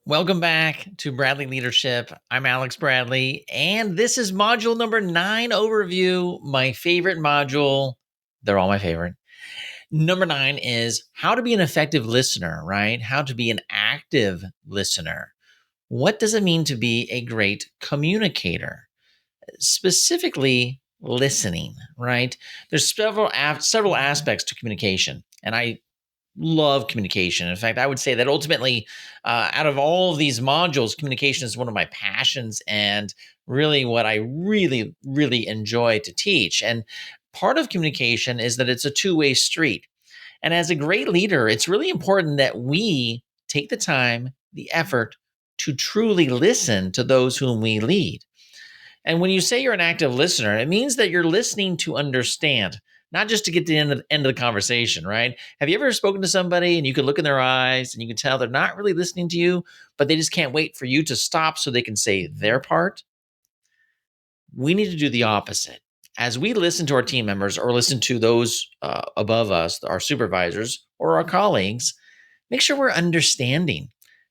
Welcome back to Bradley Leadership. I'm Alex Bradley, and this is module number 9 overview. My favorite module. They're all my favorite. Number 9 is how to be an effective listener, right? How to be an active listener. What does it mean to be a great communicator? Specifically, listening, right? There's several aspects to communication, and I love communication. In fact, I would say that ultimately, out of all of these modules, communication is one of my passions and really what I really enjoy to teach. And part of communication is that it's a two-way street. And as a great leader, it's really important that we take the time, the effort to truly listen to those whom we lead. And when you say you're an active listener, it means that you're listening to understand, not just to get to the end of the conversation, right? Have you ever spoken to somebody and you can look in their eyes and you can tell they're not really listening to you, but they just can't wait for you to stop so they can say their part? We need to do the opposite. As we listen to our team members or listen to those above us, our supervisors or our colleagues, make sure we're understanding.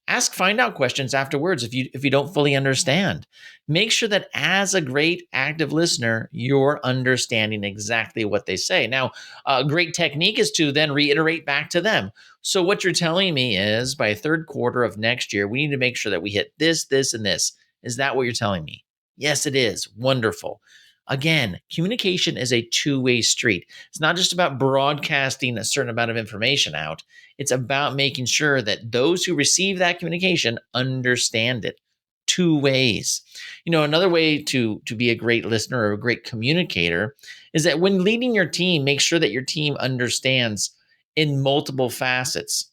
Ask find out questions afterwards if you don't fully understand. Make sure that as a great active listener, you're understanding exactly what they say. Now, a great technique is to then reiterate back to them. So what you're telling me is by third quarter of next year, we need to make sure that we hit this, this, and this. Is that what you're telling me? Yes, it is. Wonderful. Again, communication is a two-way street. It's not just about broadcasting a certain amount of information out. It's about making sure that those who receive that communication understand it. Two ways. Another way to be a great listener or a great communicator is that when leading your team, make sure that your team understands in multiple facets.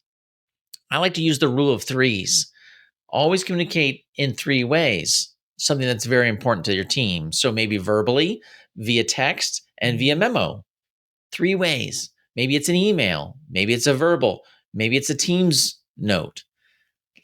I like to use the rule of threes. Always communicate in three ways, something that's very important to your team. So maybe verbally, via text, and via memo. Three ways. Maybe it's an email, maybe it's a verbal, maybe it's a Teams note.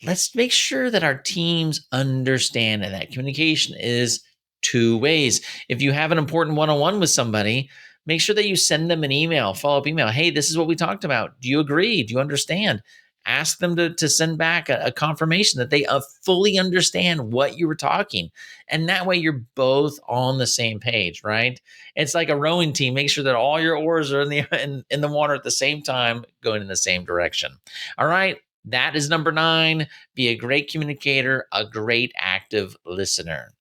Let's make sure that our teams understand that communication is two ways. If you have an important one-on-one with somebody, make sure that you send them an email, follow-up email. Hey, this is what we talked about. Do you agree? Do you understand? Ask them to send back a confirmation that they fully understand what you were talking. And that way you're both on the same page, right? It's like a rowing team. Make sure that all your oars are in the water at the same time, going in the same direction. All right. That is number 9. Be a great communicator, a great active listener.